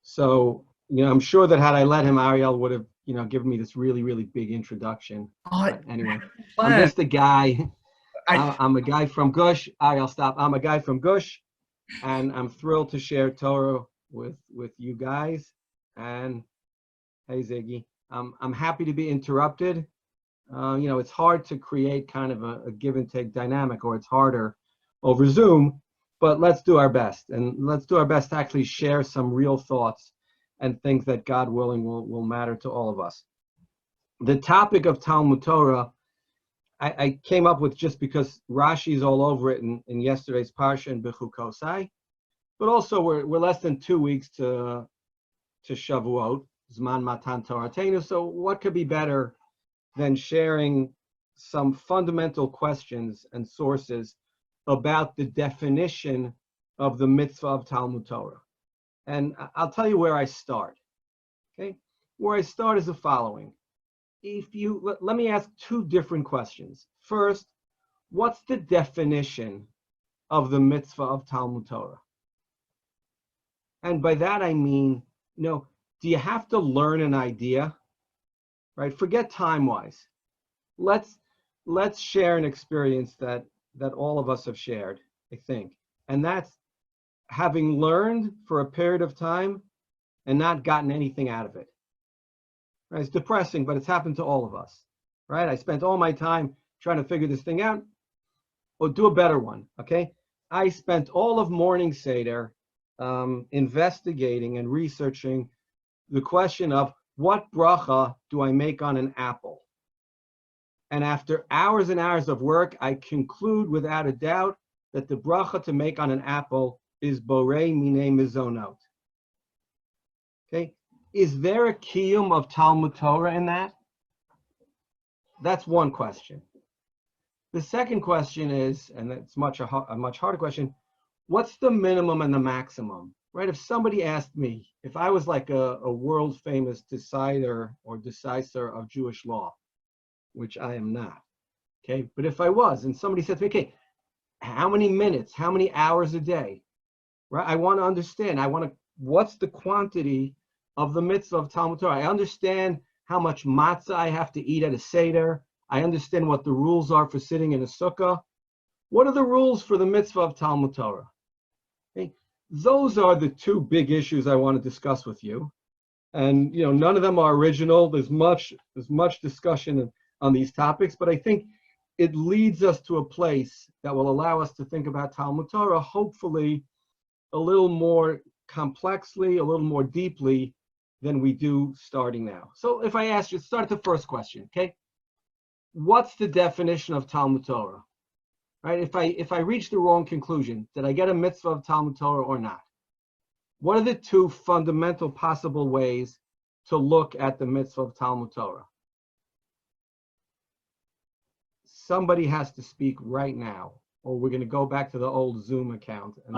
So, I'm sure that had I let him, Ariel would have, given me this really, really big introduction. But anyway, I'm just a guy. I'm a guy from Gush. Ariel, stop. I'm a guy from Gush, and I'm thrilled to share Torah with you guys. And hey, Ziggy, I'm happy to be interrupted. It's hard to create kind of a give and take dynamic, or it's harder over Zoom, but let's do our best. And let's do our best to actually share some real thoughts and things that, God willing, will matter to all of us. The topic of Talmud Torah, I came up with just because Rashi's all over it in yesterday's Parsha and Bechukosai, but also we're less than 2 weeks to Shavuot, Zman Matan Toratenu, so what could be better than sharing some fundamental questions and sources about the definition of the mitzvah of Talmud Torah. And I'll tell you where I start, okay? Where I start is the following. Let me ask two different questions. First, what's the definition of the mitzvah of Talmud Torah? And by that I mean, do you have to learn an idea? Right? Forget time-wise. Let's share an experience that all of us have shared, I think. And that's having learned for a period of time and not gotten anything out of it. Right? It's depressing, but it's happened to all of us. Right? I spent all my time trying to figure this thing out. Or do a better one, okay? I spent all of morning Seder investigating and researching the question of what bracha do I make on an apple? And after hours and hours of work, I conclude without a doubt that the bracha to make on an apple is borei minei mizonot. Okay, is there a kiyum of Talmud Torah in that? That's one question. The second question is, and it's a much harder question, what's the minimum and the maximum? Right? If somebody asked me, if I was like a world famous decider or decisor of Jewish law, which I am not, okay? But if I was, and somebody said to me, okay, how many minutes, how many hours a day? Right? I want to understand. What's the quantity of the mitzvah of Talmud Torah? I understand how much matzah I have to eat at a Seder. I understand what the rules are for sitting in a sukkah. What are the rules for the mitzvah of Talmud Torah? Okay? Those are the two big issues I want to discuss with you. And none of them are original. There's much discussion on these topics, but I think it leads us to a place that will allow us to think about Talmud Torah, hopefully a little more complexly, a little more deeply than we do starting now. So if I ask you, start at the first question, okay? What's the definition of Talmud Torah? Right? If I reach the wrong conclusion, did I get a mitzvah of Talmud Torah or not? What are the two fundamental possible ways to look at the mitzvah of Talmud Torah? Somebody has to speak right now, or we're going to go back to the old Zoom account. And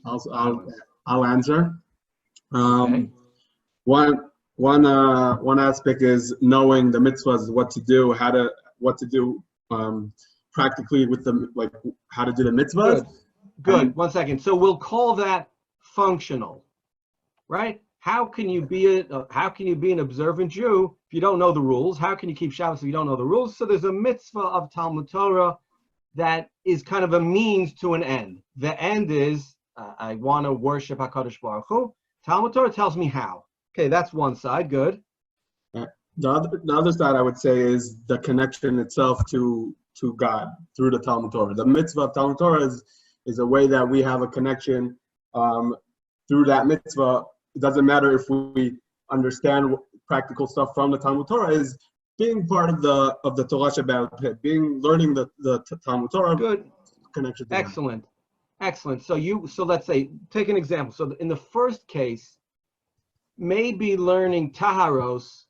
I'll answer. Okay. One aspect is knowing the mitzvahs, what to do, what to do practically with how to do the mitzvahs. Good. 1 second. So we'll call that functional, right? How can you be an observant Jew if you don't know the rules? How can you keep Shabbos if you don't know the rules? So there's a mitzvah of Talmud Torah that is kind of a means to an end. The end is I want to worship HaKadosh Baruch Hu. Talmud Torah tells me how. Okay, that's one side. Good. The other side I would say is the connection itself to God through the Talmud Torah. The mitzvah of Talmud Torah is a way that we have a connection through that mitzvah. It doesn't matter if we understand practical stuff from the Talmud Torah. Is being part of the Torah Shabbat, learning the Talmud Torah. Good. Connection. Excellent. Excellent. So let's say, take an example. So in the first case, maybe learning Taharos,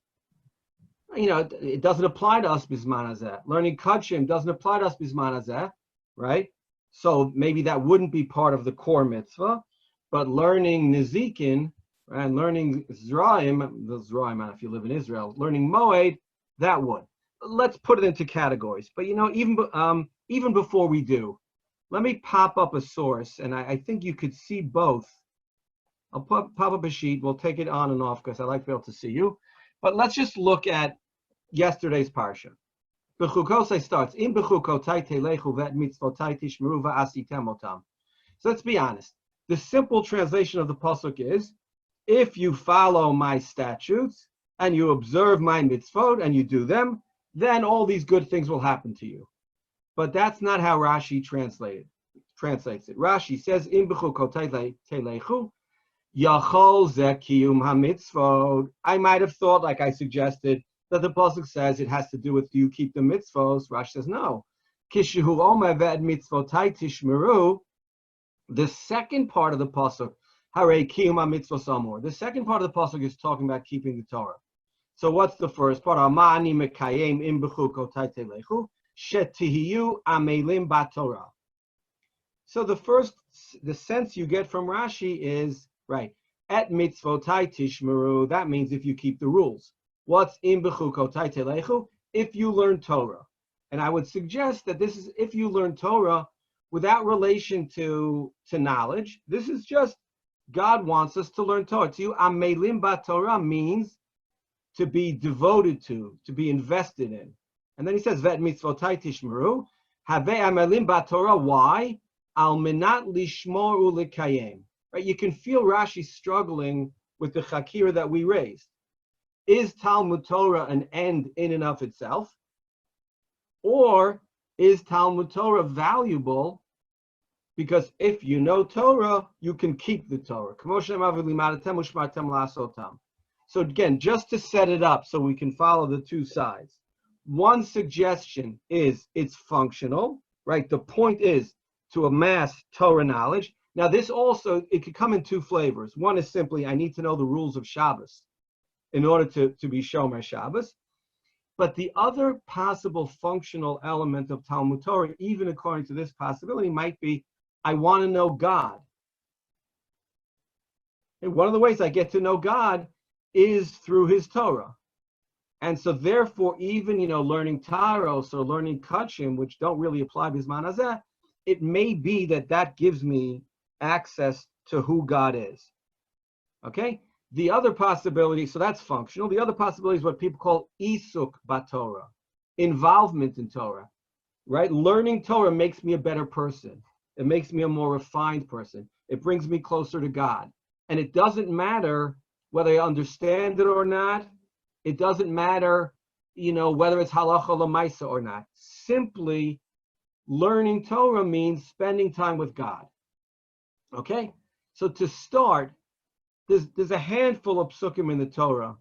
it doesn't apply to us Bisman Hazeh. Learning Kachim doesn't apply to us Bisman Hazeh, right? So maybe that wouldn't be part of the core mitzvah, but learning Nizikin and learning Zraim, if you live in Israel, learning Moed, that would. Let's put it into categories. But even before we do, let me pop up a source, and I think you could see both pop up a sheet. We'll take it on and off because I like to be able to see you. But let's just look at yesterday's parsha. Bechukosai starts, in bechukotai telechu vet mitzvotai tishmeru va'asitem otam. So let's be honest. The simple translation of the pasuk is, if you follow my statutes and you observe my mitzvot and you do them, then all these good things will happen to you. But that's not how Rashi translates it. Rashi says, in bechukotai telechu, yachol ze kiyum hamitzvot. I might have thought, like I suggested, that the pasuk says it has to do with, do you keep the mitzvos? Rashi says no. Kishehu omer ve'ed mitzvotai tishmeru. The second part of the pasuk, harei kiyum hamitzvos amor. The second part of the pasuk is talking about keeping the Torah. So what's the first part? Amani mekayem im bechukotai telechu shetihiyu amelim batorah. So the sense you get from Rashi is, right, et mitzvotai tishmeru. That means if you keep the rules. What's in bechukotai telechu? If you learn Torah. And I would suggest that this is if you learn Torah without relation to knowledge. This is just God wants us to learn Torah. To you, amelim batorah means to be devoted to be invested in. And then he says, vet mitzvotai tishmeru, have amelim batorah. Why? Al menat lishmor u'likayem. Right? You can feel Rashi struggling with the chakira that we raised. Is Talmud Torah an end in and of itself? Or is Talmud Torah valuable because if you know Torah, you can keep the Torah? So again, just to set it up so we can follow the two sides. One suggestion is it's functional, right? The point is to amass Torah knowledge. Now this also, it could come in two flavors. One is simply, I need to know the rules of Shabbos in order to be Shomer Shabbos. But the other possible functional element of Talmud Torah, even according to this possibility, might be, I want to know God. And one of the ways I get to know God is through his Torah. And so therefore, even, learning Taros or learning Kachim, which don't really apply Bizman Hazeh, it may be that gives me access to who God is. Okay? The other possibility, so that's functional. The other possibility is what people call isuk batorah, involvement in Torah, right? Learning Torah makes me a better person. It makes me a more refined person. It brings me closer to God. And it doesn't matter whether I understand it or not. It doesn't matter, whether it's halacha l'maisa or not. Simply learning Torah means spending time with God. Okay? So to start, there's a handful of psukim in the Torah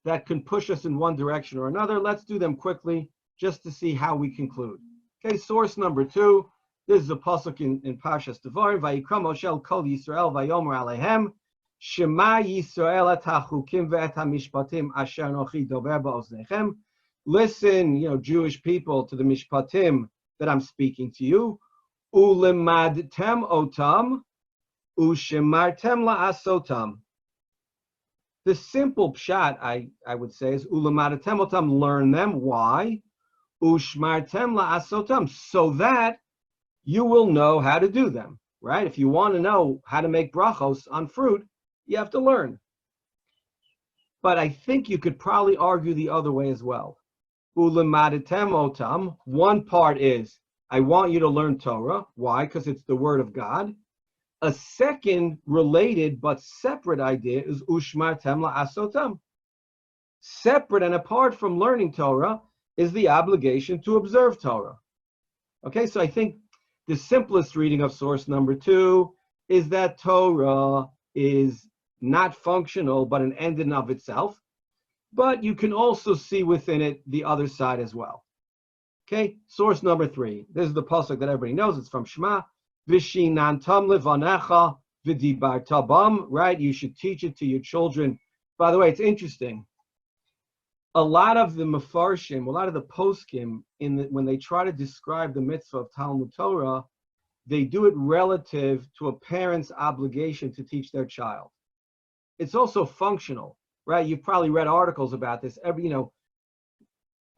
that can push us in one direction or another. Let's do them quickly just to see how we conclude. Okay, source number 2. This is a pasuk in Parshas Devarim. Vayikra Moshe kol Yisrael vayomer alehem Shema Yisrael et hachukim ve'et hamishpatim asher anochi dober ba'oznechem. Listen, Jewish people, to the mishpatim that I'm speaking to you. Ulemadtem otam ushemartem la'asotam. The simple pshat, I would say, is ulamadatem otam, learn them. Why? Ushmartem la'asotam, so that you will know how to do them, right? If you want to know how to make brachos on fruit, you have to learn. But I think you could probably argue the other way as well. Ulamadatem otam, one part is, I want you to learn Torah. Why? Because it's the word of God. A second related but separate idea is ushmartem la'asotam. Separate and apart from learning Torah is the obligation to observe Torah. Okay, so I think the simplest reading of source number 2 is that Torah is not functional but an end in of itself, but you can also see within it the other side as well. Okay, source number 3. This is the pasuk that everybody knows. It's from Shema. Vishinantam levanecha v'dibarta bam, right? You should teach it to your children. By the way, it's interesting. A lot of the mefarshim, a lot of the poskim, when they try to describe the mitzvah of Talmud Torah, they do it relative to a parent's obligation to teach their child. It's also functional, right? You've probably read articles about this.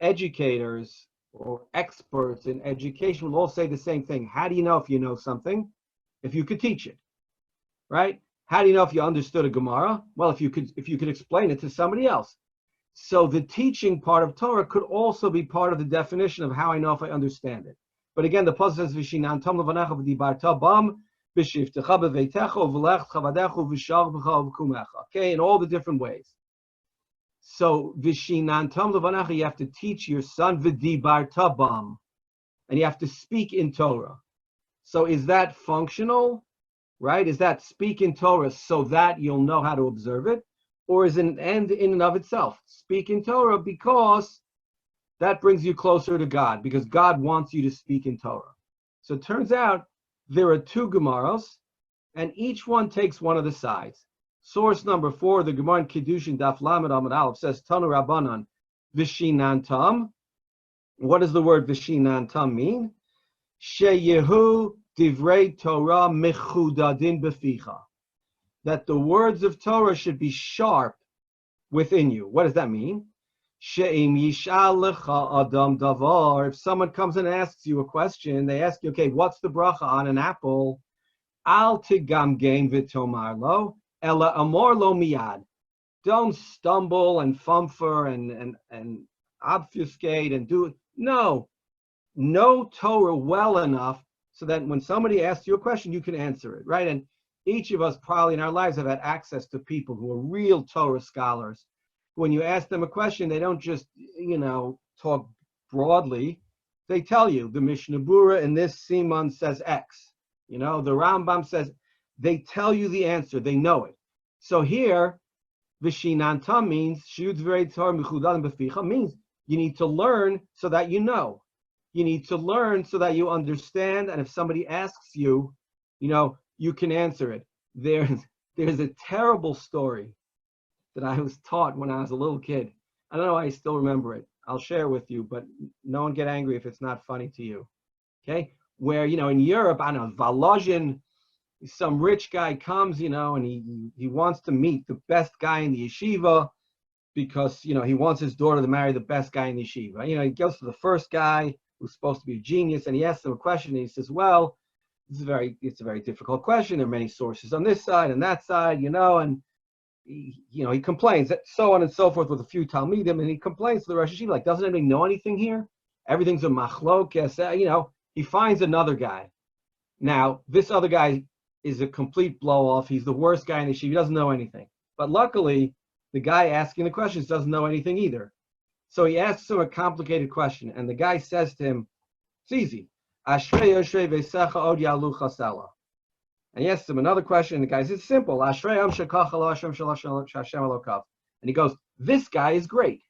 Educators or experts in education will all say the same thing. How do you know if you know something? If you could teach it, right? How do you know if you understood a Gemara? Well, if you could explain it to somebody else. So the teaching part of Torah could also be part of the definition of how I know if I understand it. But again, the pasuk says V'shinantam levanecha v'dibarta bam b'shivtecha b'veitecha u'v'lechtcha v'decha v'shalvecha v'kumecha. Okay, in all the different ways. So V'shinantam levanecha, you have to teach your son v'dibarta bam, and you have to speak in Torah. So is that functional, right? Is that speak in Torah so that you'll know how to observe it? Or is it an end in and of itself? Speak in Torah because that brings you closer to God, because God wants you to speak in Torah. So it turns out there are two Gemaras, and each one takes one of the sides. Source number 4, the Gemara in Kiddushin Daf Lamed Amud Aleph says, Tanu Rabbanan V'shinantam. What does the word V'shinantam mean? Sheyehu divrei Torah mechudadin beficha. That the words of Torah should be sharp within you. What does that mean? She'im yishal lecha adam davar. If someone comes and asks you a question, they ask you, okay, what's the bracha on an apple? Al tigamgem v'tomar lo, ela amor lo miyad. Don't stumble and fumfer and obfuscate and do it. No. Know Torah well enough so that when somebody asks you a question, you can answer it, right? And each of us probably in our lives have had access to people who are real Torah scholars. When you ask them a question, they don't just, talk broadly. They tell you, the Mishnah Berurah in this Siman says X. The Rambam says, they tell you the answer. They know it. So here, V'shinantam means, Shiyud Dvrei Torah Mechudadim Beficha, means you need to learn so that you know. You need to learn so that you understand. And if somebody asks you, you can answer it. There's a terrible story that I was taught when I was a little kid. I don't know why I still remember it. I'll share it with you, but no one get angry if it's not funny to you. Okay? Where, in Europe, I don't know, Volozhin, some rich guy comes, and he wants to meet the best guy in the yeshiva because, he wants his daughter to marry the best guy in the yeshiva. He goes to the first guy who's supposed to be a genius, and he asks him a question, and he says, well, it's a very difficult question. There are many sources on this side and that side, and he complains, that so on and so forth with a few Talmidim, and he complains to the Rosh Hashiva, like, doesn't anybody know anything here? Everything's a machlokes. He finds another guy. Now, this other guy is a complete blow-off. He's the worst guy in the yeshiva. He doesn't know anything. But luckily, the guy asking the questions doesn't know anything either. So he asks him a complicated question, and the guy says to him, it's easy. Ashrei Yoshrei V'Secha Od Yalu Chasela. And he asks him another question, and the guy says, it's simple. Ashrei Am Shekach Elo Hashem Shel Hashem Elokav. And he goes, this guy is great.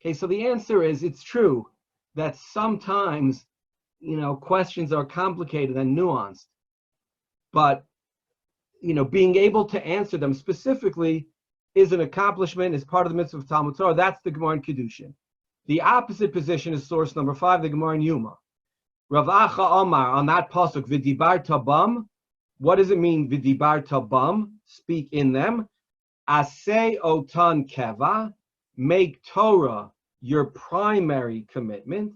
Okay, so the answer is, it's true that sometimes, questions are complicated and nuanced. But, being able to answer them specifically is an accomplishment, is part of the mitzvah of Talmud Torah. That's the Gemara in Kiddushin. The opposite position is source number 5, the Gemara in Yuma. Rav Acha Omar, on that pasuk, V'dibar tabam, what does it mean, V'dibar tabam? Speak in them. Aseh otan keva, make Torah your primary commitment.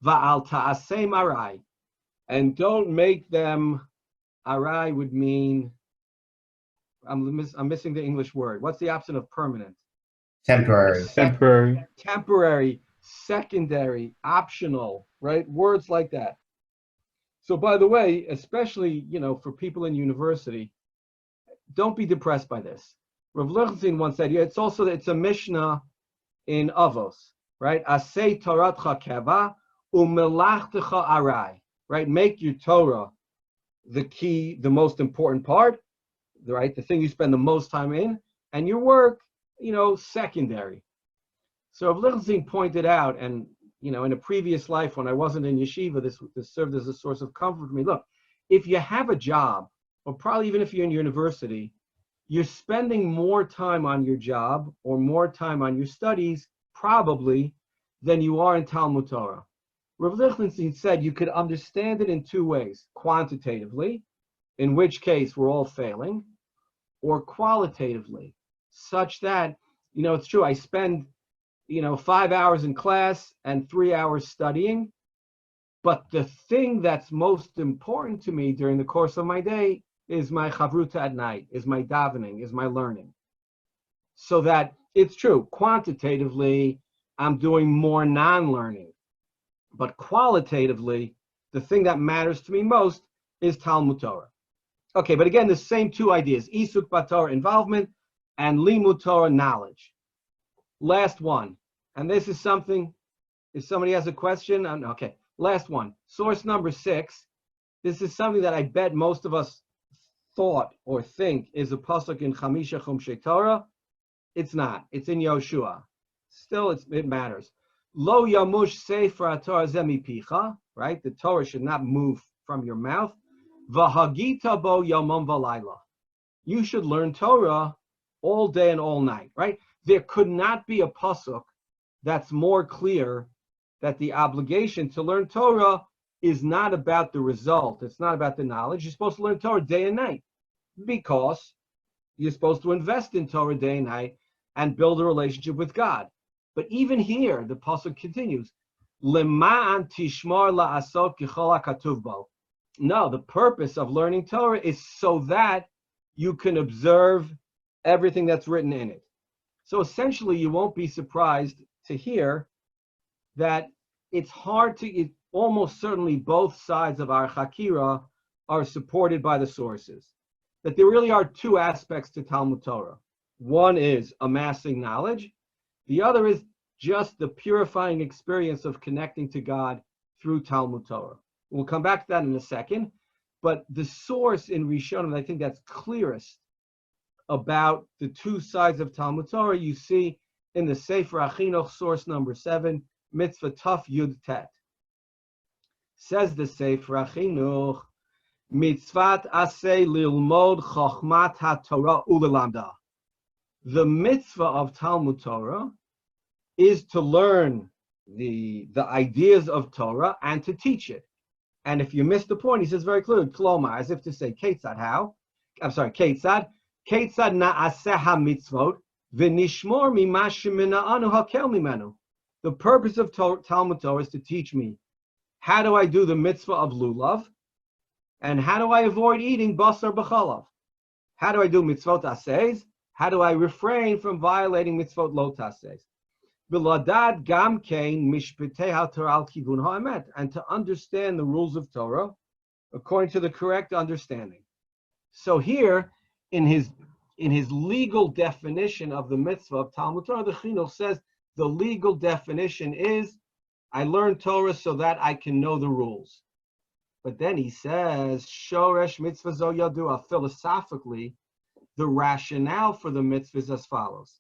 Va'al ta'aseh marai, and don't make them. Arai would mean, I'm missing the English word. What's the opposite of permanent? Temporary. Temporary, secondary, optional, right? Words like that. So by the way, especially, for people in university, don't be depressed by this. Rav Lichtenstein once said, it's a Mishnah in Avos, right? Aseh Toratcha keva u'melachtecha arai, right? Make your Torah the key, the most important part, right? The thing you spend the most time in, and your work, secondary. So Rav Lichtenstein pointed out, and in a previous life when I wasn't in yeshiva, this served as a source of comfort for me. Look, if you have a job, or probably even if you're in university, you're spending more time on your job or more time on your studies, probably, than you are in Talmud Torah. Rav Lichtenstein said you could understand it in two ways: quantitatively, in which case we're all failing, or qualitatively, such that, it's true, I spend 5 hours in class and 3 hours studying, but the thing that's most important to me during the course of my day is my chavruta at night, is my davening, is my learning. So that it's true, quantitatively, I'm doing more non-learning. But qualitatively, the thing that matters to me most is Talmud Torah. Okay, but again, the same two ideas, Isuk Batorah, involvement, and Limud Torah, knowledge. Last one, and this is something, if somebody has a question, okay, last one. Source number 6, this is something that I bet most of us thought or think is a pasuk in Chamisha Chumshei Torah. It's not, it's in Yoshua. Still, it matters. Lo yamush sefer haTorah ze mipicha, right? The Torah should not move from your mouth. V'hagita bo yomam v'layla. You should learn Torah all day and all night, right? There could not be a pasuk that's more clear that the obligation to learn Torah is not about the result. It's not about the knowledge. You're supposed to learn Torah day and night because you're supposed to invest in Torah day and night and build a relationship with God. But even here, the pasuk continues, Lema'an tishmar la'asot kichol ha'katuv bo. No, the purpose of learning Torah is so that you can observe everything that's written in it. So essentially, you won't be surprised to hear that it's hard to, almost certainly both sides of our Chakira are supported by the sources. That there really are two aspects to Talmud Torah. One is amassing knowledge. The other is just the purifying experience of connecting to God through Talmud Torah. We'll come back to that in a second. But the source in Rishonim, I think that's clearest about the two sides of Talmud Torah, you see in the Sefer Achinuch, source number 7, Mitzvah Taf Yud Tet. Says the Sefer Achinuch, Mitzvat Aseh Lilmod Chochmat HaTorah Ulelamda. The mitzvah of Talmud Torah is to learn the ideas of Torah and to teach it. And if you miss the point, he says very clearly, Kloma, as if to say, Ketzad, how? I'm sorry, Ketzad na'aseh ha-mitzvot v'nishmor mima shemina'anu hakel mimenu. The purpose of Talmud Torah is to teach me how do I do the mitzvah of lulav and how do I avoid eating basar b'chalav. How do I do mitzvot aseh? How do I refrain from violating mitzvot lo taseh? V'ladad gam kein mishpetei haTorah al kivun ha'emet, and to understand the rules of Torah according to the correct understanding. So here, in his legal definition of the mitzvah of Talmud Torah, the Chinuch says the legal definition is I learn Torah so that I can know the rules. But then he says shoresh mitzvah zo yadua. Philosophically, the rationale for the mitzvah is as follows: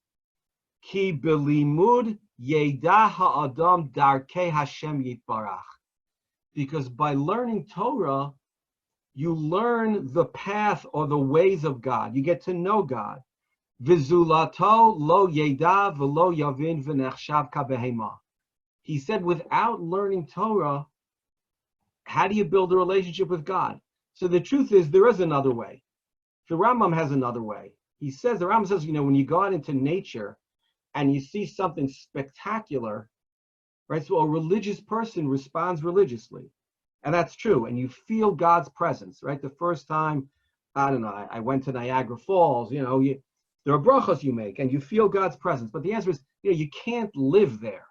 Ki belimud yeda ha'adam darkei Hashem yitbarach. Because by learning Torah, you learn the path or the ways of God. You get to know God. V'zulato lo yeda v'lo yavin v'nechshav kabehema. He said, without learning Torah, how do you build a relationship with God? So the truth is, there is another way. The Rambam has another way. The Rambam says, when you go out into nature and you see something spectacular, right? So a religious person responds religiously. And that's true. And you feel God's presence, right? The first time, I went to Niagara Falls, there are brachos you make and you feel God's presence. But the answer is, you can't live there,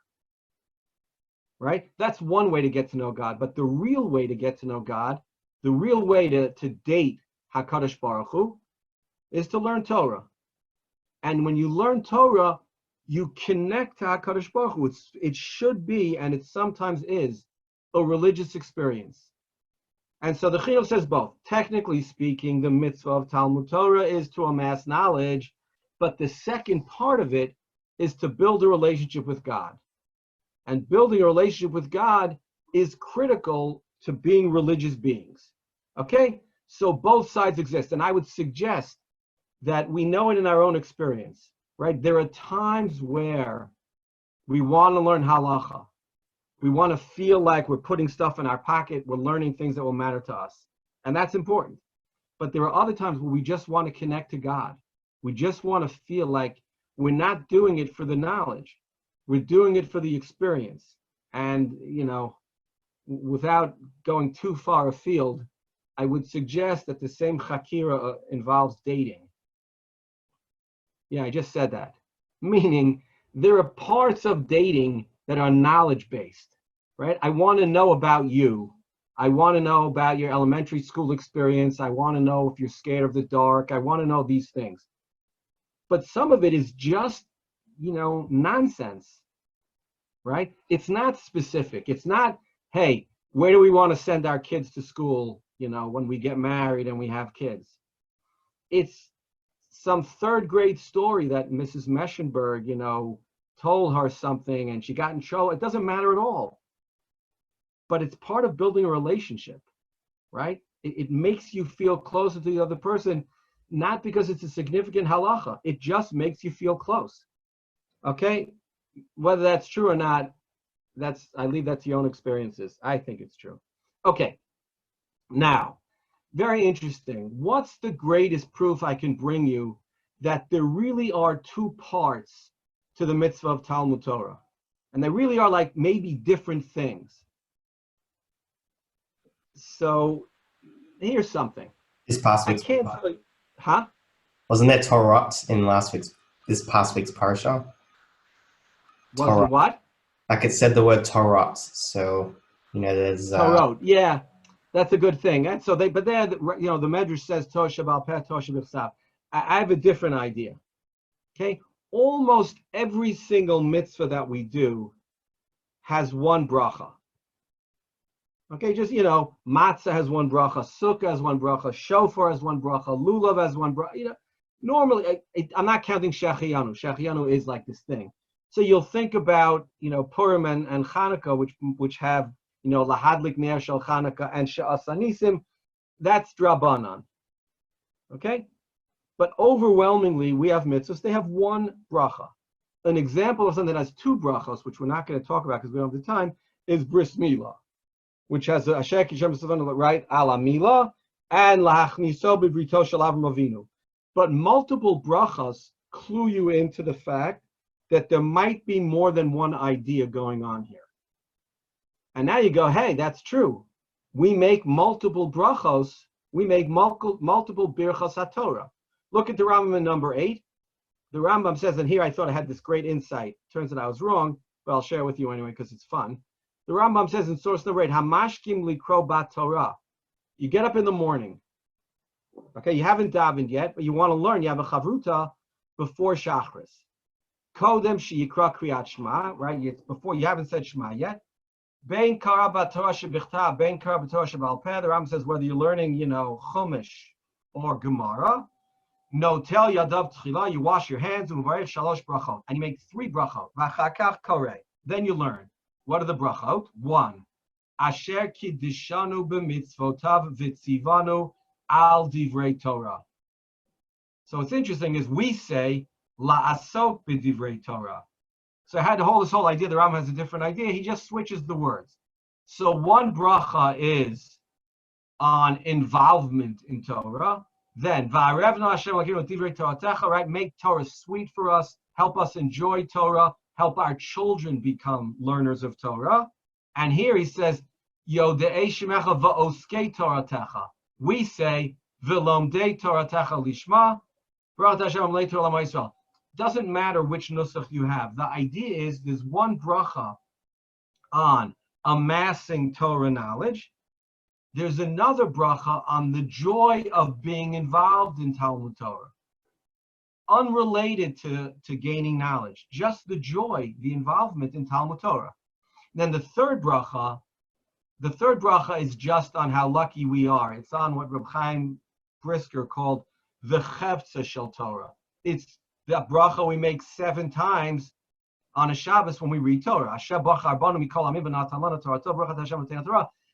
right? That's one way to get to know God. But the real way to get to know God, the real way to date HaKadosh Baruch Hu, is to learn Torah. And when you learn Torah, you connect to HaKadosh Baruch Hu. It should be, and it sometimes is, a religious experience. And so the Chinuch says both. Technically speaking, the mitzvah of Talmud Torah is to amass knowledge, but the second part of it is to build a relationship with God. And building a relationship with God is critical to being religious beings. Okay? So both sides exist. And I would suggest that we know it in our own experience, right? There are times where we want to learn halacha. We want to feel like we're putting stuff in our pocket. We're learning things that will matter to us. And that's important. But there are other times where we just want to connect to God. We just want to feel like we're not doing it for the knowledge. We're doing it for the experience. And, without going too far afield, I would suggest that the same chakira involves dating. Yeah, I just said that. Meaning, there are parts of dating that are knowledge-based, right? I want to know about you. I want to know about your elementary school experience. I want to know if you're scared of the dark. I want to know these things. But some of it is just, nonsense, right? It's not specific. It's not, hey, where do we want to send our kids to school, when we get married and we have kids? It's some third grade story that Mrs. Meschenberg, told her something and she got in trouble. It doesn't matter at all. But it's part of building a relationship, right? It makes you feel closer to the other person, not because it's a significant halacha. It just makes you feel close. Okay? Whether that's true or not, I leave that to your own experiences. I think it's true. Okay. Now, very interesting. What's the greatest proof I can bring you that there really are two parts to the mitzvah of Talmud Torah? And they really are like maybe different things. So here's something. I can't tell you, huh? Wasn't there Torah in this past week's parsha? Was it what? Like it said the word Torah. So, there's Torah. Yeah, that's a good thing. And so but there, the Medrash says Torah Shabbat Peh, Torah Shabbat. I have a different idea. Okay, almost every single mitzvah that we do has one bracha. Okay, just, matzah has one bracha, sukkah has one bracha, shofar has one bracha, lulav has one bracha. Normally, I'm not counting Shechianu. Shechianu is like this thing. So you'll think about, Purim and Chanukah, which have, lahadlik ner shel Chanukah and she'as anisim. That's drabanan. Okay? But overwhelmingly, we have mitzvahs. They have one bracha. An example of something that has two brachas, which we're not going to talk about because we don't have the time, is bris milah, which has a Asher Kishem Savana, right? Ala Mila and Lahachniso Bibrito Shel Avram Avinu. But multiple brachas clue you into the fact that there might be more than one idea going on here. And now you go, hey, that's true. We make multiple brachos. We make multiple birchas HaTorah. Look at the Rambam in number 8. The Rambam says, and here I thought I had this great insight. Turns out I was wrong, but I'll share it with you anyway because it's fun. The Rambam says in source number 8, Hamashkim likro bat Torah. You get up in the morning. Okay, you haven't davened yet, but you want to learn. You have a chavruta before Shachris. Kodem sheyikra kriyat shema, right? It's before you haven't said Shema yet. Bein kara bat Torah shebichta, bein kara bat Torah shebal peh. The Rambam says whether you're learning, Chumash or Gemara. No, tell yadav tchila. You wash your hands and uvarich shalosh brachot, and you make 3 brachot. V'achakach koreh. Then you learn. What are the brachot? 1. Asher kiddishanu b'mitzvotav v'tzivanu al divrei Torah. So what's interesting is we say la'asok b'divrei Torah. So I had to hold this whole idea. The Rambam has a different idea. He just switches the words. So one bracha is on involvement in Torah. Then va'arevna Hashem l'kinu divrei Toratecha, right? Make Torah sweet for us. Help us enjoy Torah. Help our children become learners of Torah. And here he says, Yodei shemecha va'oskei Toratecha. We say, V'lomdei Toratecha lishma, Baruch Hashem amlei Torah l'Am Yisrael. Doesn't matter which nusach you have. The idea is there's one bracha on amassing Torah knowledge. There's another bracha on the joy of being involved in Talmud Torah. Unrelated to gaining knowledge, just the joy, the involvement in Talmud Torah. Then the third bracha is just on how lucky we are. It's on what Reb Chaim Brisker called the Chevtza Shel Torah. It's the bracha we make 7 times on a Shabbos when we read Torah.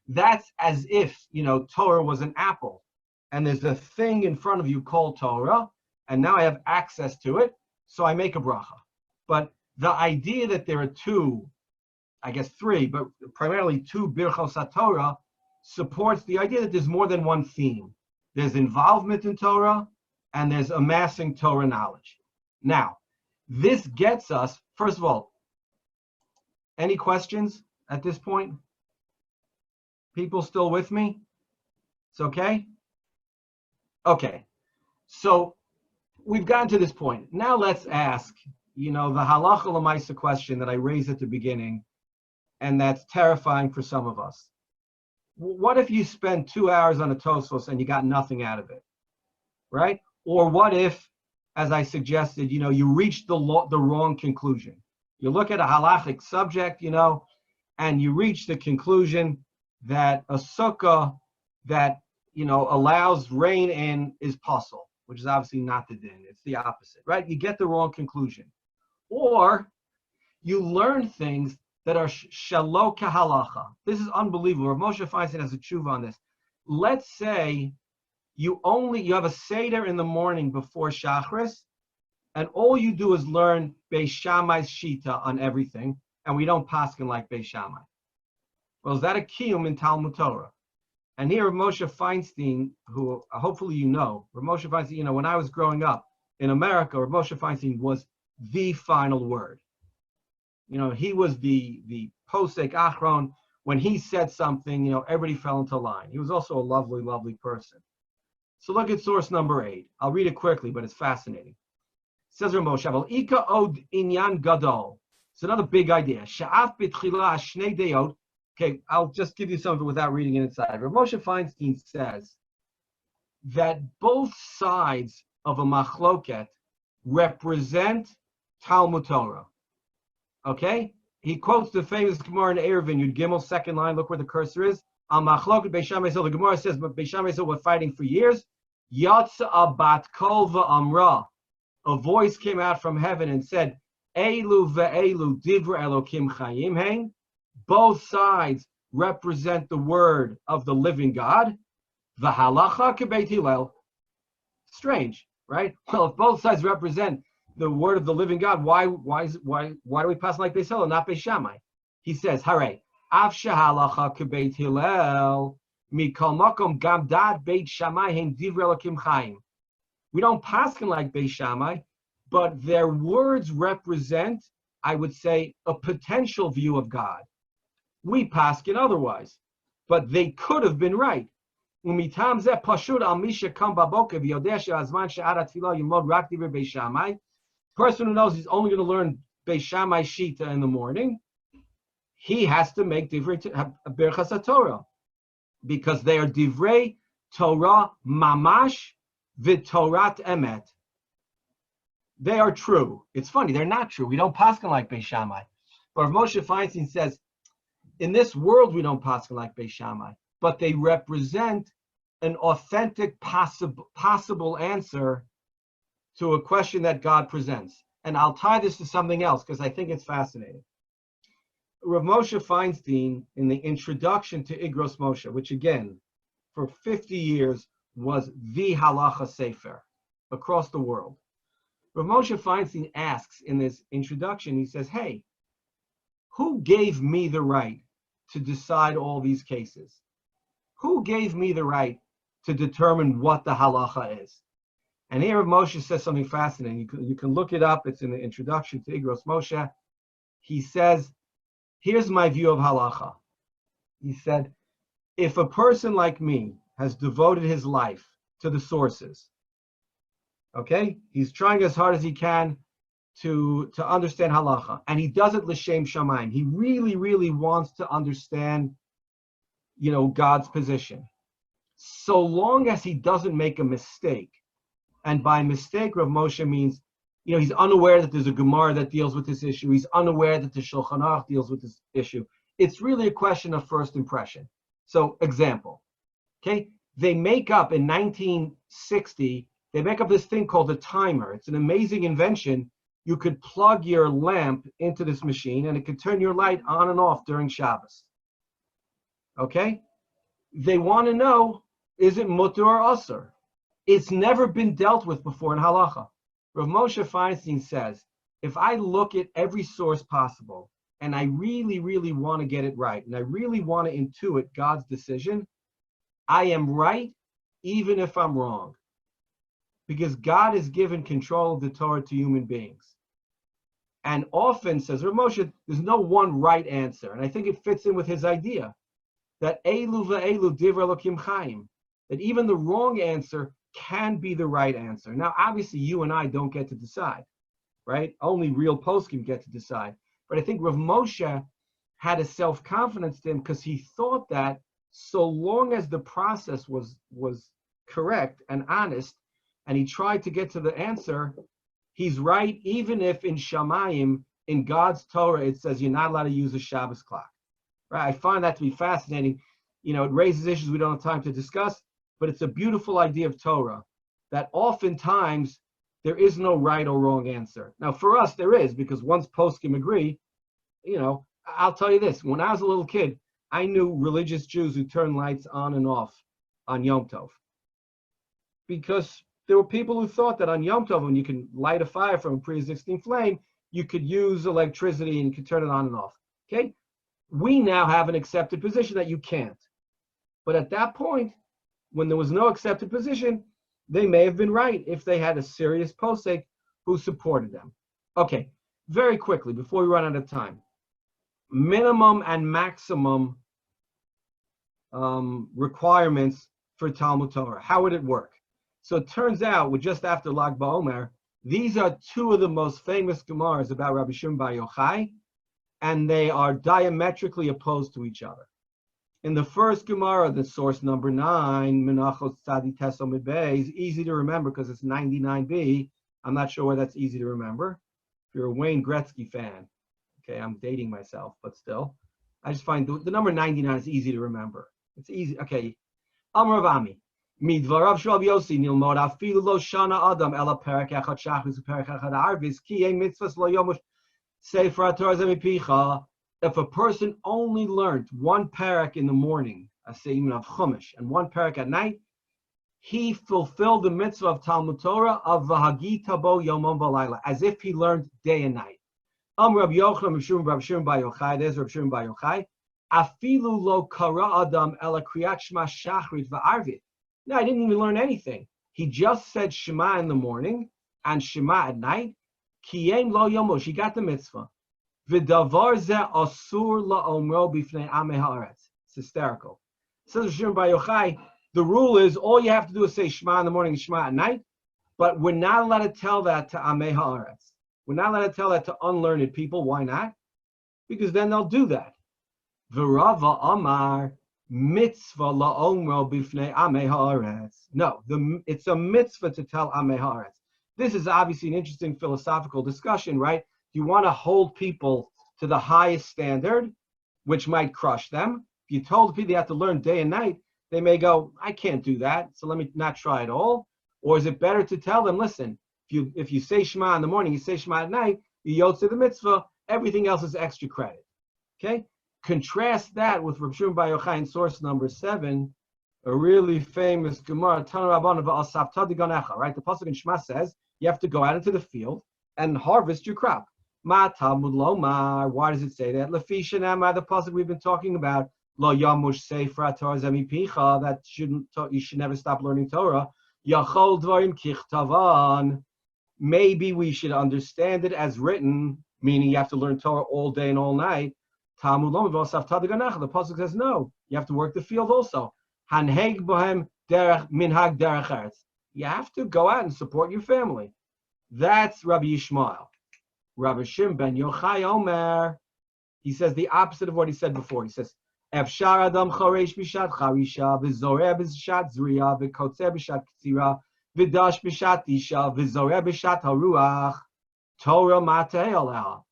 That's as if, Torah was an apple, and there's a thing in front of you called Torah, and now I have access to it, so I make a bracha. But the idea that there are 2, I guess 3, but primarily 2 birchos HaTorah supports the idea that there's more than one theme. There's involvement in Torah, and there's amassing Torah knowledge. Now, this gets us, first of all, any questions at this point? People still with me? It's okay? Okay. So we've gotten to this point. Now let's ask, the halacha l'maisa question that I raised at the beginning, and that's terrifying for some of us. What if you spend 2 hours on a Tosfos and you got nothing out of it, right? Or what if, as I suggested, you reach the wrong conclusion? You look at a halachic subject, and you reach the conclusion that a sukkah that, allows rain in is puzzle, which is obviously not the din. It's the opposite, right? You get the wrong conclusion. Or you learn things that are shalo kahalacha. This is unbelievable. Rav Moshe Feinstein has a tshuva on this. Let's say you have a seder in the morning before Shachris, and all you do is learn Beis Shammai's shita on everything, and we don't paskin like Beis Shammai. Well, is that a kiyum in Talmud Torah? And here Rav Moshe Feinstein, who hopefully Rav Moshe Feinstein, when I was growing up in America, Rav Moshe Feinstein was the final word. He was the posek achron. When he said something, everybody fell into line. He was also a lovely, lovely person. So look at source number 8. I'll read it quickly, but it's fascinating. It says Rav Moshe, "Aval ika od inyan gadol." It's another big idea. Sha'af b'tchila shnei deyot. Okay, I'll just give you some of it without reading it inside. Rav Moshe Feinstein says that both sides of a machloket represent Talmud Torah. Okay? He quotes the famous Gemara in Eruvin, Yud Gimel, second line. Look where the cursor is. Al machloket Beis Shammai. The Gemara says, but Beis Shammai were fighting for years. Yatsa bat kol va'amra. A voice came out from heaven and said, Elu ve'elu divra Elokim chayim hein. Both sides represent the word of the living God. V'halacha kebeit Hillel. Strange, right? Well, if both sides represent the word of the living God, why do we pass like Beis Hillel, not Beis Shammai? He says, Hare, af shehalacha kebeit Hillel, mikol makom gam dad beit Shammai hein divrei Elokim chayim. We don't paskin like Beis Shammai, but their words represent, I would say, a potential view of God. We paskin otherwise, but they could have been right. Umitam zeh pashut al misha kam baboker v'yodeh she'azman she'ad atfilah yimod rak divrei Beis Shammai. Person who knows he's only going to learn Beis Shammai shita in the morning, he has to make divrei berachas Torah, because they are divrei Torah mamash v'torat emet. They are true. It's funny, they're not true. We don't paskin like Beis Shammai. But Moshe Feinstein says, in this world we don't paskin like Beis Shammai, but they represent an authentic possible answer to a question that God presents. And I'll tie this to something else because I think it's fascinating. Rav Moshe Feinstein, in the introduction to Igros Moshe, which again, for 50 years was the halacha sefer across the world, Rav Moshe Feinstein asks in this introduction, he says, hey, who gave me the right to decide all these cases? Who gave me the right to determine what the halacha is? And here Rav Moshe says something fascinating. You can look it up. It's in the introduction to Igros Moshe. He says, here's my view of halacha. He said, if a person like me has devoted his life to the sources, okay, he's trying as hard as he can to understand halacha, and he does it l'shem shamayim. He really, really wants to understand, God's position. So long as he doesn't make a mistake, and by mistake, Rav Moshe means, he's unaware that there's a Gemara that deals with this issue. He's unaware that the Shulchan Aruch deals with this issue. It's really a question of first impression. So, example, okay, they make up in 1960, they make up this thing called a timer. It's an amazing invention. You could plug your lamp into this machine and it could turn your light on and off during Shabbos. Okay? They want to know, is it mutter or asur? It's never been dealt with before in halacha. Rav Moshe Feinstein says, if I look at every source possible and I really, really want to get it right, and I really want to intuit God's decision, I am right even if I'm wrong. Because God has given control of the Torah to human beings. And often, says Rav Moshe, there's no one right answer. And I think it fits in with his idea that Elu ve'elu divrei Elokim chayim. that even the wrong answer can be the right answer. Now, obviously, you and I don't get to decide, right? Only real poskim get to decide. But I think Rav Moshe had a self-confidence to him because he thought that so long as the process was correct and honest, and he tried to get to the answer, he's right, even if in Shamayim, in God's Torah, it says you're not allowed to use a Shabbos clock. Right? I find that to be fascinating. You know, it raises issues we don't have time to discuss, but it's a beautiful idea of Torah that oftentimes there is no right or wrong answer. Now, for us, there is, because once poskim agree, you know, I'll tell you this. When I was a little kid, I knew religious Jews who turned lights on and off on Yom Tov. Because there were people who thought that on Yom Tov, when you can light a fire from a pre-existing flame, you could use electricity and you could turn it on and off. Okay? We now have an accepted position that you can't. But at that point, when there was no accepted position, they may have been right if they had a serious posek who supported them. Okay, very quickly, before we run out of time. Minimum and maximum requirements for Talmud Torah. How would it work? So it turns out, we're just after Lag BaOmer, these are two of the most famous Gemaras about Rabbi Shimon Bar Yochai, and they are diametrically opposed to each other. In the first Gemara, the source number 9, Menachos Tzadi Tesomid Bey, is easy to remember because it's 99b. I'm not sure why that's easy to remember. If you're a Wayne Gretzky fan, okay, I'm dating myself, but still. I just find the number 99 is easy to remember. It's easy. Okay. Amar Avami. Midvarav Shrav Yossi Nilmod Afilu Lo Shana Adam Ela Perek Echad Shachris Perek Echad Arvis Ki Ein Mitzvahs Lo Yomush Sefer Torah Zemipicha. If a person only learned one parak in the morning, a segment of Chumash, and one parak at night, he fulfilled the mitzvah of Talmud Torah of V'hagita Bo Yomam V'Layla, as if he learned day and night. Rabbi Yochanan Rabbi Shimon Bar Yochai, there's Rabbi Shimon Bar Yochai. Afilu lo kara adam ela kriyat shema shachrit v'arvit. No, I didn't even learn anything. He just said Shema in the morning and Shema at night. Kiyem lo yomosh. He got the mitzvah. V'davar ze asur la'omro b'fnei amei haaretz. It's hysterical. Says Shimon Bar Yochai, the rule is all you have to do is say Shema in the morning and Shema at night, but we're not allowed to tell that to amei haaretz. We're not allowed to tell that to unlearned people. Why not? Because then they'll do that. V'rava amar mitzvah la'omro b'fnei amei haaretz. No, it's a mitzvah to tell amei haaretz. This is obviously an interesting philosophical discussion, right? You want to hold people to the highest standard, which might crush them. If you told people they have to learn day and night, they may go, I can't do that, so let me not try at all. Or is it better to tell them, listen, if you say Shema in the morning, you say Shema at night, you yotze the mitzvah, everything else is extra credit. Okay? Contrast that with Rabbi Shimon Bar Yochai in source number 7, a really famous Gemara, Tana Rabban of Al-Sapta Diganecha, right? The pasuk in Shema says, you have to go out into the field and harvest your crop. Ma Talmud Lomar. Why does it say that? Lefi Shenamar, the pasuk we've been talking about, Lo Yamush Sefer Torah Zemipicha, that you should never stop learning Torah. Yachol Dvarim Kichtavan. Maybe we should understand it as written, meaning you have to learn Torah all day and all night. Talmud Lomar v'Safta Diganecha. The pasuk says no. You have to work the field also. Hanheg Bohem Derech Minhag Derech Eretz. You have to go out and support your family. That's Rabbi Yishmael. Rabbi Shimon ben Yochai Omer, he says the opposite of what he said before. He says, Efshar Adam Choresh Bishat Charisha, V'zoreh Bishat Zriya, V'kotzer Bishat Ktsira, V'dash Bishat Isha, V'zoreh Bishat Haruach, Torah Matei Aleha.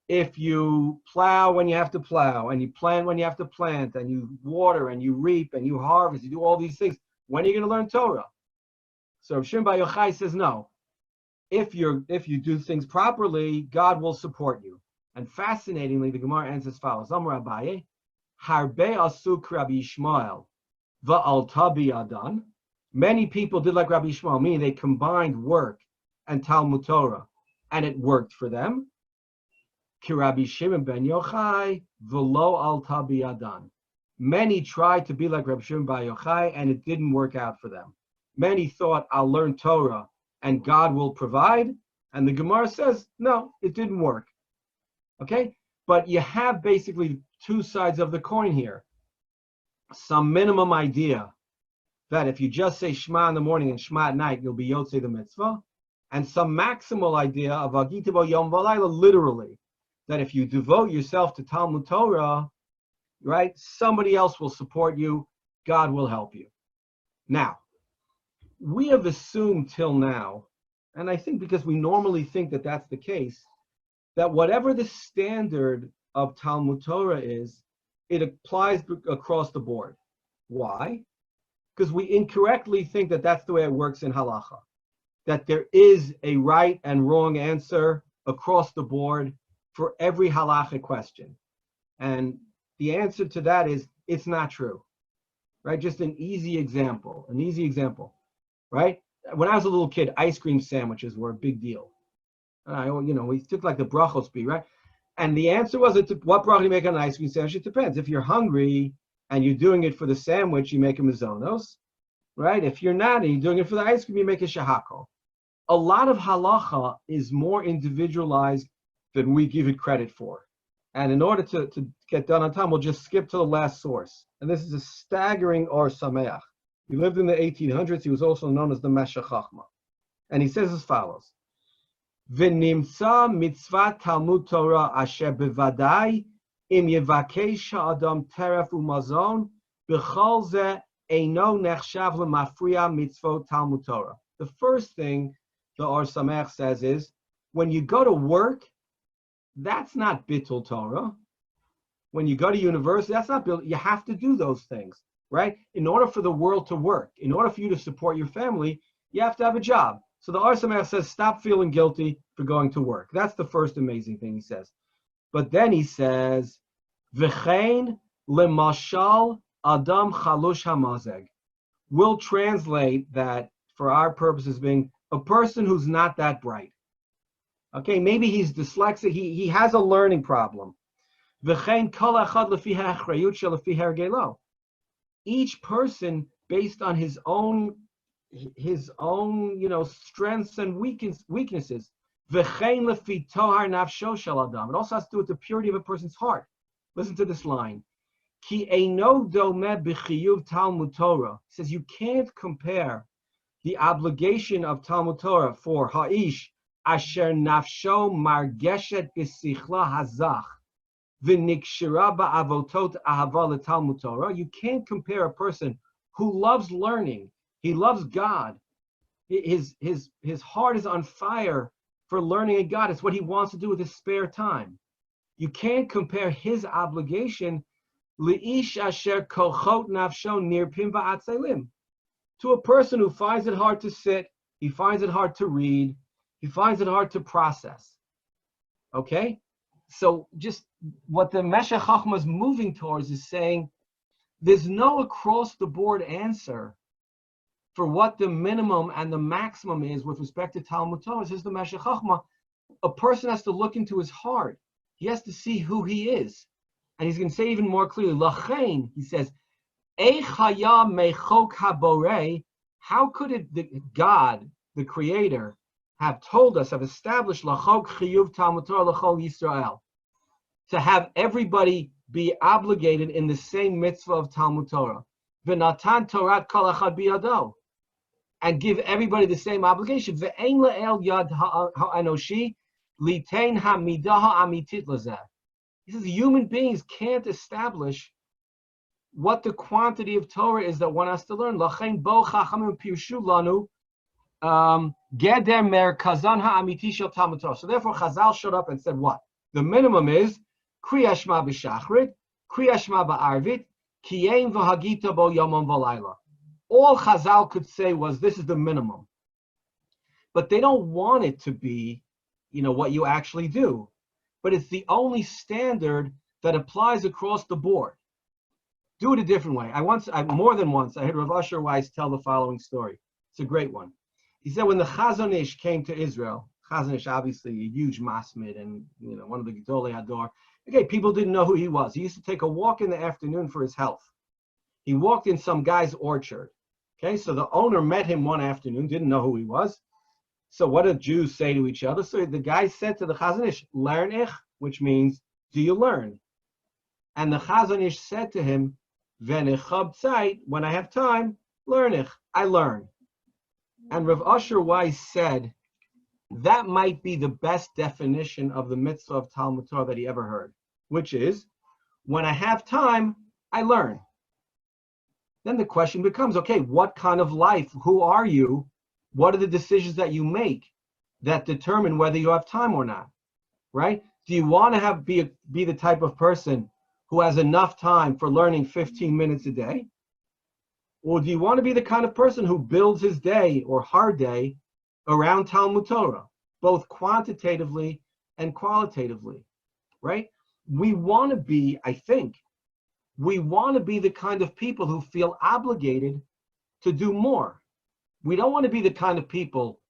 If you plow when you have to plow, and you plant when you have to plant, and you water, and you reap, and you harvest, you do all these things, when are you going to learn Torah? So Rabbi Shimon Bar Yochai says no. If you do things properly, God will support you. And fascinatingly, the Gemara ends as follows: Amar Abaye, Harbe asuk Rabbi Yishmael, va'al tabi adan. Many people did like Rabbi Yishmael, meaning they combined work and Talmud Torah, and it worked for them. Ki Rabbi Shimon ben Yochai, v'lo al tabi adan. Many tried to be like Rabbi Shimon Bar Yochai, and it didn't work out for them. Many thought, I'll learn Torah and God will provide. And the Gemara says, no, it didn't work. Okay? But you have basically two sides of the coin here. Some minimum idea that if you just say Shema in the morning and Shema at night, you'll be Yotzei the mitzvah. And some maximal idea of Agita bo Yom V'Layla, literally, that if you devote yourself to Talmud Torah, right, somebody else will support you, God will help you. Now, we have assumed till now, and I think because we normally think that that's the case, that whatever the standard of Talmud Torah is, it applies across the board. Why? Because we incorrectly think that that's the way it works in halacha, that there is a right and wrong answer across the board for every halachic question. And the answer to that is, it's not true, right? Just an easy example, right? When I was a little kid, ice cream sandwiches were a big deal. We took like the brachos be, right? And the answer was, what bracha do you make on an ice cream sandwich? It depends. If you're hungry and you're doing it for the sandwich, you make a mizonos, right? If you're not and you're doing it for the ice cream, you make a shahako. A lot of halacha is more individualized than we give it credit for. And in order to get done on time, we'll just skip to the last source. And this is a staggering Or Sameach. He lived in the 1800s. He was also known as the Meshech Chachma. And he says as follows: V'nimtza mitzvah Talmud Torah asher bevadai im yevakesh ha'adam teref u'mazon b'chol ze eino nechshav lemafriya mitzvot Talmud Torah. The first thing the Or Sameach says is, when you go to work, that's not bittul Torah. When you go to university, that's not bittul. You have to do those things, right? In order for the world to work, in order for you to support your family, you have to have a job. So the Or Sameach says, stop feeling guilty for going to work. That's the first amazing thing he says. But then he says, V'chein lemashal adam chalush hamazeg. We'll translate that for our purposes being a person who's not that bright. Okay, maybe he's dyslexic. He has a learning problem. Each person, based on his own strengths and weaknesses. It also has to do with the purity of a person's heart. Listen to this line. Ki eino domeh b'chiyuv Talmud Torah. He says you can't compare the obligation of Talmud Torah for ha'ish asher nafsho margeshet b'sichla hazach v'nikshira ba'avotot ahava leTalmud Torah. You can't compare a person who loves learning. He loves God. His heart is on fire for learning of God. It's what he wants to do with his spare time. You can't compare his obligation li'ish asher kochot nafsho nirpim va'atzelim to a person who finds it hard to sit, he finds it hard to read, he finds it hard to process. Okay? So just what the Meshech Chachma is moving towards is saying there's no across-the-board answer for what the minimum and the maximum is with respect to Talmud Torah. Says the Meshech Chachma, a person has to look into his heart. He has to see who he is. And he's going to say even more clearly, Lachain, he says, how could God, the Creator, have told us, have established lachok chiyuv Talmud Torah lachol Yisrael, to have everybody be obligated in the same mitzvah of Talmud Torah, v'natan Torat kol echad biyado, and give everybody the same obligation. Ve'ein le'el yad ha'anoshi litain ha'midah ha'amitit lazeh. He says human beings can't establish what the quantity of Torah is that one has to learn. Lachain bo chachamim pirshu lanu geder merkazan ha'amiti shel Talmud Torah. So therefore, Chazal showed up and said, what? The minimum is Kriya Shema b'shachrit, Kriya Shema ba'arvit, Kiyein v'hagita bo yomam v'layla. All Chazal could say was, this is the minimum. But they don't want it to be, what you actually do. But it's the only standard that applies across the board. Do it a different way. More than once, I heard Rav Asher Weiss tell the following story. It's a great one. He said when the Chazon Ish came to Israel, Chazon Ish obviously a huge masmid and one of the Gedolei Hador. Okay, people didn't know who he was. He used to take a walk in the afternoon for his health. He walked in some guy's orchard. Okay, so the owner met him one afternoon, didn't know who he was. So what did Jews say to each other? So the guy said to the Chazon Ish, "Learn ich," which means, do you learn? And the Chazon Ish said to him, when I have time, Learnich, I learn. And Rav Usher Weiss said that might be the best definition of the mitzvah of Talmud Torah that he ever heard, which is, when I have time, I learn. Then the question becomes, okay, what kind of life? Who are you? What are the decisions that you make that determine whether you have time or not, right? Do you want to be the type of person who has enough time for learning 15 minutes a day? Or do you want to be the kind of person who builds his day or her day around Talmud Torah, both quantitatively and qualitatively, right? We want to be, I think, we want to be the kind of people who feel obligated to do more. We don't want to be the kind of people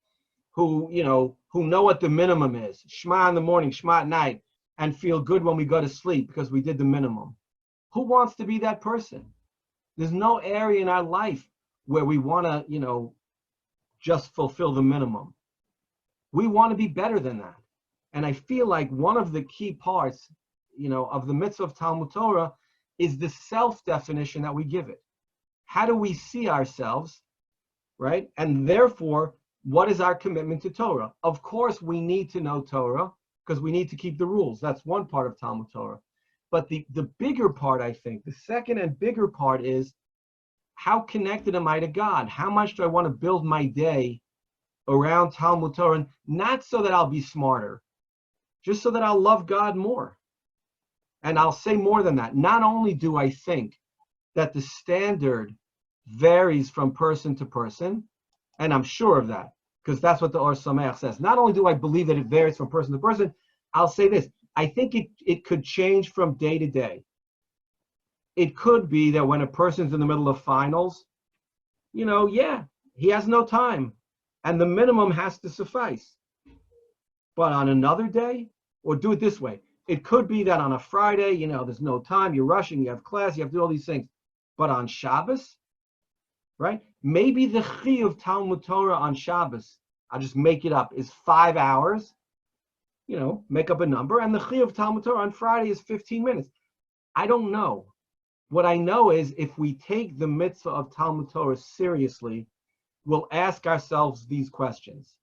who know what the minimum is. Shema in the morning, Shema at night, and feel good when we go to sleep because we did the minimum. Who wants to be that person? There's no area in our life where we want to, just fulfill the minimum. We want to be better than that. And I feel like one of the key parts, of the mitzvah of Talmud Torah is the self-definition that we give it. How do we see ourselves, right? And therefore, what is our commitment to Torah? Of course, we need to know Torah because we need to keep the rules. That's one part of Talmud Torah. But the bigger part, I think, the second and bigger part is, how connected am I to God? How much do I want to build my day around Talmud Torah? Not so that I'll be smarter, just so that I'll love God more. And I'll say more than that. Not only do I think that the standard varies from person to person, and I'm sure of that, because that's what the Or Sameach says. Not only do I believe that it varies from person to person, I'll say this. I think it could change from day to day. It could be that when a person's in the middle of finals, he has no time, and the minimum has to suffice. But on another day, or do it this way, it could be that on a Friday, there's no time, you're rushing, you have class, you have to do all these things. But on Shabbos, right? Maybe the chi of Talmud Torah on Shabbos, I'll just make it up, is 5 hours, make up a number, and the chi of Talmud Torah on Friday is 15 minutes. I don't know. What I know is if we take the mitzvah of Talmud Torah seriously, we'll ask ourselves these questions.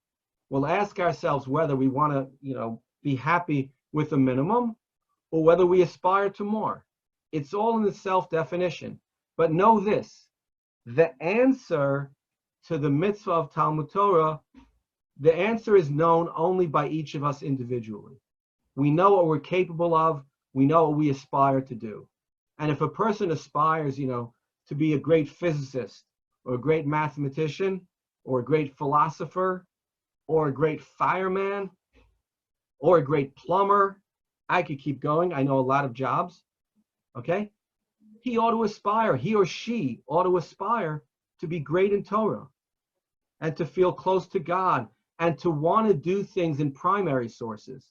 We'll ask ourselves whether we want to, be happy with a minimum or whether we aspire to more. It's all in the self-definition. But know this, the answer to the mitzvah of Talmud Torah, the answer is known only by each of us individually. We know what we're capable of. We know what we aspire to do. And if a person aspires, to be a great physicist or a great mathematician or a great philosopher or a great fireman or a great plumber, I could keep going. I know a lot of jobs, okay? He ought to aspire, he or she ought to aspire to be great in Torah and to feel close to God and to want to do things in primary sources,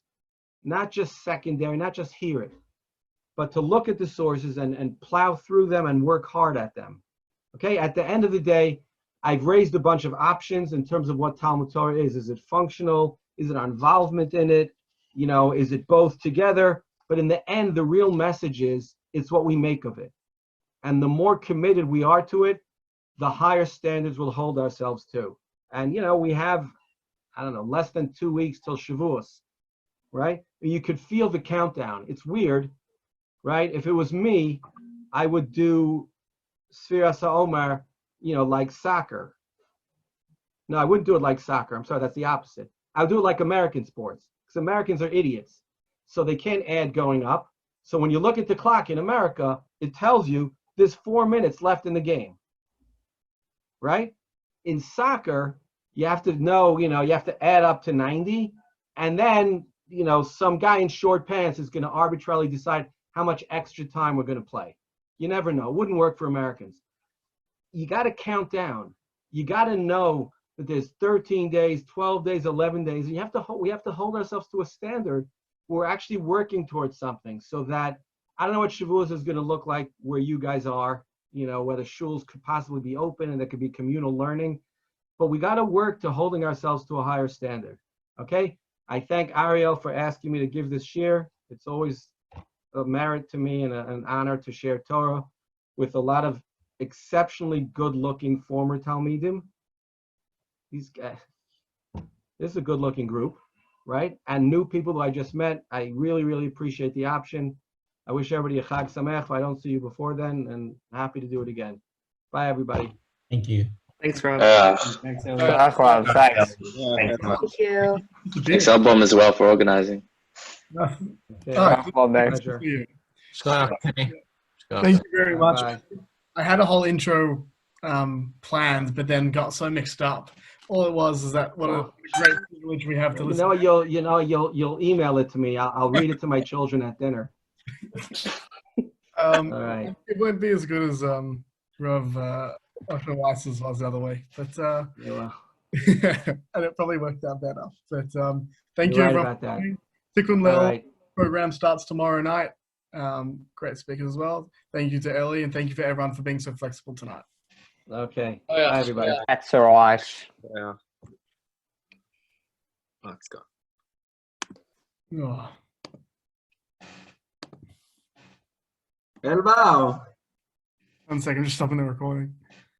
not just secondary, not just hear it, but to look at the sources and plow through them and work hard at them. Okay, at the end of the day, I've raised a bunch of options in terms of what Talmud Torah is. Is it functional? Is it our involvement in it? Is it both together? But in the end, the real message is, it's what we make of it. And the more committed we are to it, the higher standards we'll hold ourselves to. And, we have, less than 2 weeks till Shavuos, right? You could feel the countdown. It's weird, right? If it was me, I would do Sfiras HaOmer, like soccer. No, I wouldn't do it like soccer. I'm sorry, that's the opposite. I would do it like American sports, because Americans are idiots. So they can't add going up. So when you look at the clock in America, it tells you there's 4 minutes left in the game, right? In soccer, you have to know, you have to add up to 90. And then, some guy in short pants is going to arbitrarily decide how much extra time we're going to play. You never know. It wouldn't work for Americans. You got to count down. You got to know that there's 13 days, 12 days, 11 days. And we have to hold ourselves to a standard. We're actually working towards something so that, I don't know what Shavuos is going to look like where you guys are, whether shuls could possibly be open and there could be communal learning. But we got to work to holding ourselves to a higher standard. Okay? I thank Ariel for asking me to give this shiur. It's always a merit to me and an honor to share Torah with a lot of exceptionally good-looking former Talmidim. These guys, this is a good-looking group, right? And new people who I just met. I really, really appreciate the option. I wish everybody a Chag Sameach if I don't see you before then, and happy to do it again. Bye, everybody. Thank you. Thanks, Rob. Thanks, Thanks. Thanks. Yeah. Thank you. Thanks, Album, as well, for organizing. Okay. Pleasure. Thank you very much. Bye. I had a whole intro planned, but then got so mixed up. All it was is that what a great privilege we have to listen. You'll email it to me. I'll read it to my children at dinner. All right. It won't be as good as Rav Osher Weiss's was the other way, but Yeah, and it probably worked out better. But thank You're you, right everyone. about that. Tikkun All Lel right. program starts tomorrow night. Great speakers as well. Thank you to Eli, and thank you for everyone for being so flexible tonight. Okay. Oh, yeah. Bye, everybody. That's all right. Yeah. Let's go. Oh. Elbow. 1 second, just stopping the recording.